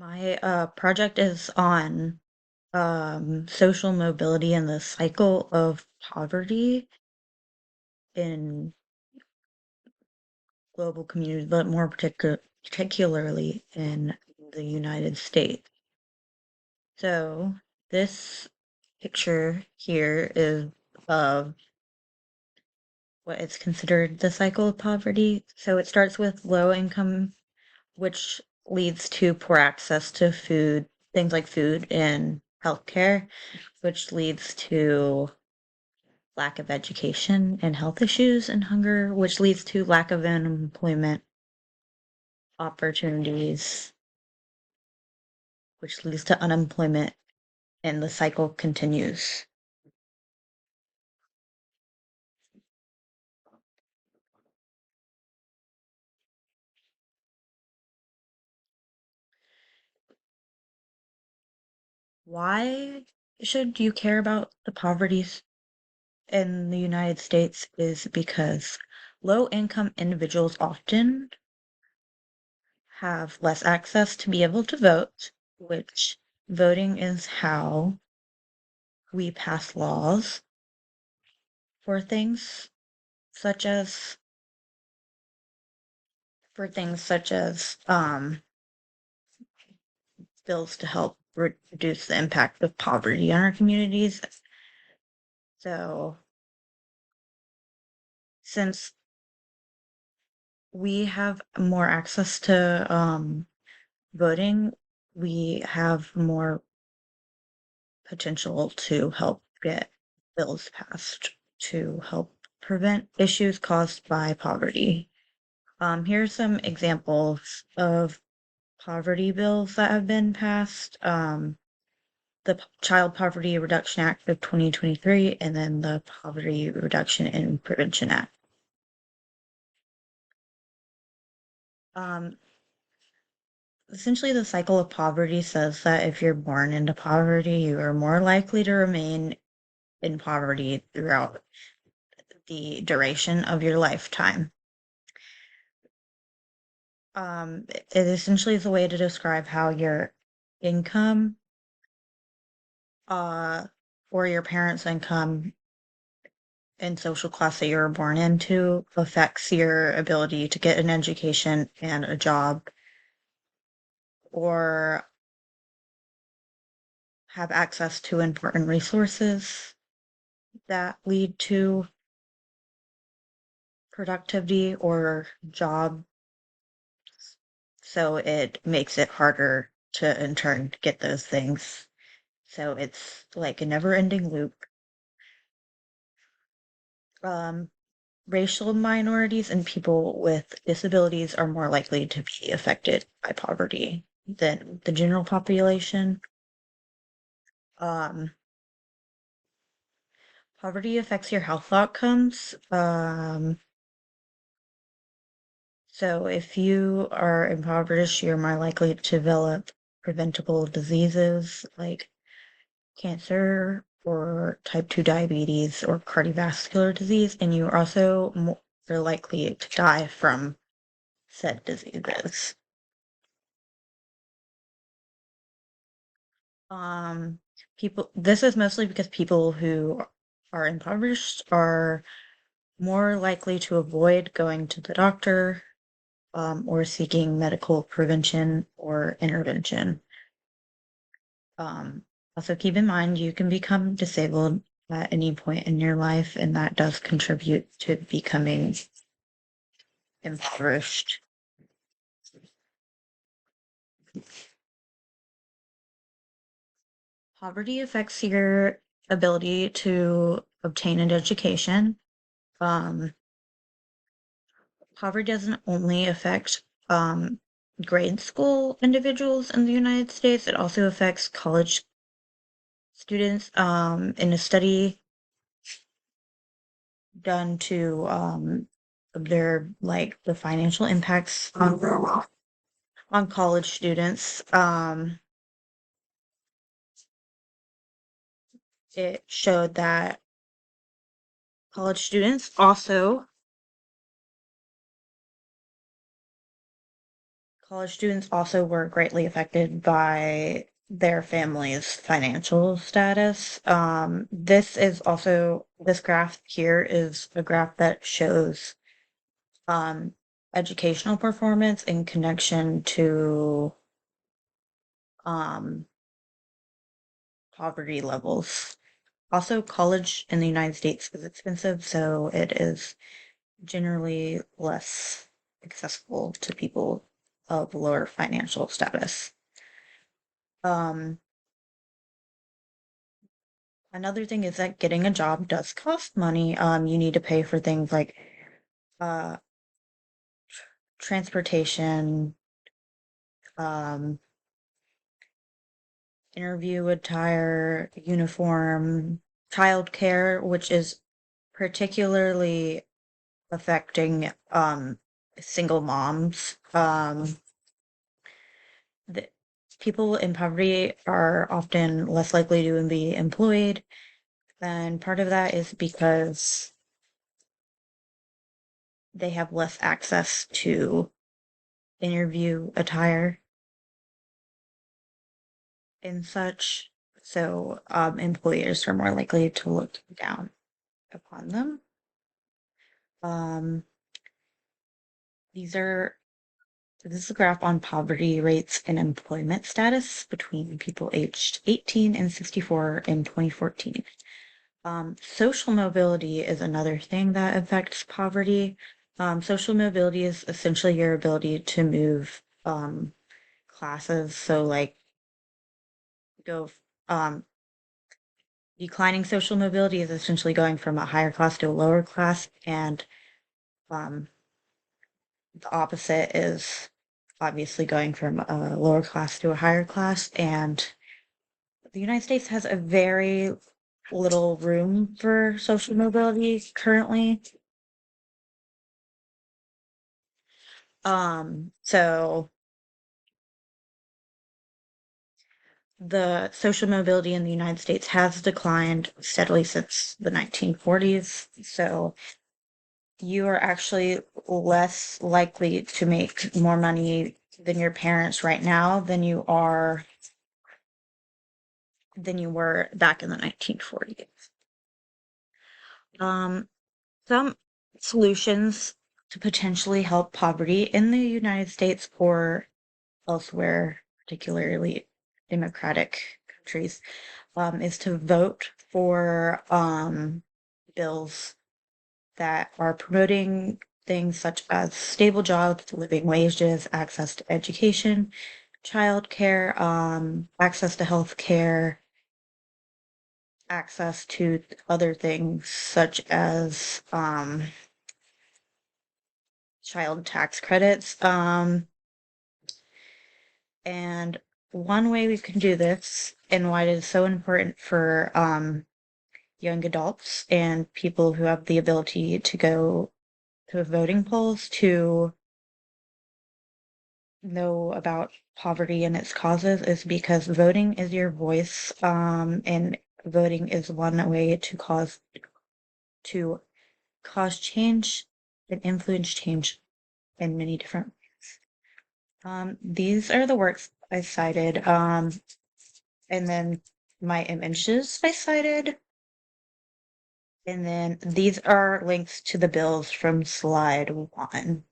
My project is on social mobility and the cycle of poverty in global communities, but more particularly in the United States. So this picture here is of what is considered the cycle of poverty. So it starts with low income, which leads to poor access to food, things like food and healthcare, which leads to lack of education and health issues and hunger, which leads to lack of employment opportunities, which leads to unemployment, and the cycle continues. Why should you care about the poverty in the United States is because low income individuals often have less access to be able to vote, which voting is how we pass laws for such as for things such as bills to help reduce the impact of poverty on our communities. So since we have more access to voting, we have more potential to help get bills passed to help prevent issues caused by poverty. Here's some examples of poverty bills that have been passed. The Child Poverty Reduction Act of 2023, and then the Poverty Reduction and Prevention Act. Um, Essentially, the cycle of poverty says that if you're born into poverty, you are more likely to remain in poverty throughout the duration of your lifetime. It essentially is a way to describe how your income, uh, or your parents' income and social class that you were born into affects your ability to get an education and a job or have access to important resources that lead to productivity or job. So it makes it harder to in turn get those things. So it's like a never ending loop. Um, Racial minorities and people with disabilities are more likely to be affected by poverty than the general population. Um, Poverty affects your health outcomes. So if you are impoverished, you're more likely to develop preventable diseases like cancer or type 2 diabetes or cardiovascular disease, and you're also more likely to die from said diseases. Um, this is mostly because people who are impoverished are more likely to avoid going to the doctor, or seeking medical prevention or intervention. Also, keep in mind you can become disabled at any point in your life, and that does contribute to becoming impoverished. Poverty affects your ability to obtain an education. Um, Poverty doesn't only affect grade school individuals in the United States, it also affects college students. In a study done to observe like the financial impacts on college students. It showed that college students also College students also were greatly affected by their family's financial status. This graph here is a graph that shows um, educational performance in connection to um, poverty levels. Also, college in the United States is expensive, so it is generally less accessible to people of lower financial status. Um, Another thing is that getting a job does cost money. You need to pay for things like uh, transportation, um, interview attire, uniform, childcare, which is particularly affecting single moms. The people in poverty are often less likely to be employed, and part of that is because they have less access to interview attire and such. So employers are more likely to look down upon them. Um, these are This is a graph on poverty rates and employment status between people aged 18 and 64 in 2014. Social mobility is another thing that affects poverty. Social mobility is essentially your ability to move classes. So, like, go um, declining social mobility is essentially going from a higher class to a lower class, and um, the opposite is obviously going from a lower class to a higher class. And the United States has a very little room for social mobility currently. So the social mobility in the United States has declined steadily since the 1940s. So you are actually less likely to make more money than your parents right now than you were back in the 1940s. Um, some solutions to potentially help poverty in the United States or elsewhere, particularly democratic countries, is to vote for bills that are promoting things such as stable jobs, living wages, access to education, childcare, access to health care, access to other things such as child tax credits. And one way we can do this, and why it is so important for young adults and people who have the ability to go to voting polls to know about poverty and its causes, is because voting is your voice, and voting is one way to cause change and influence change in many different ways. These are the works I cited, and then my images I cited, and then these are links to the bills from slide 1.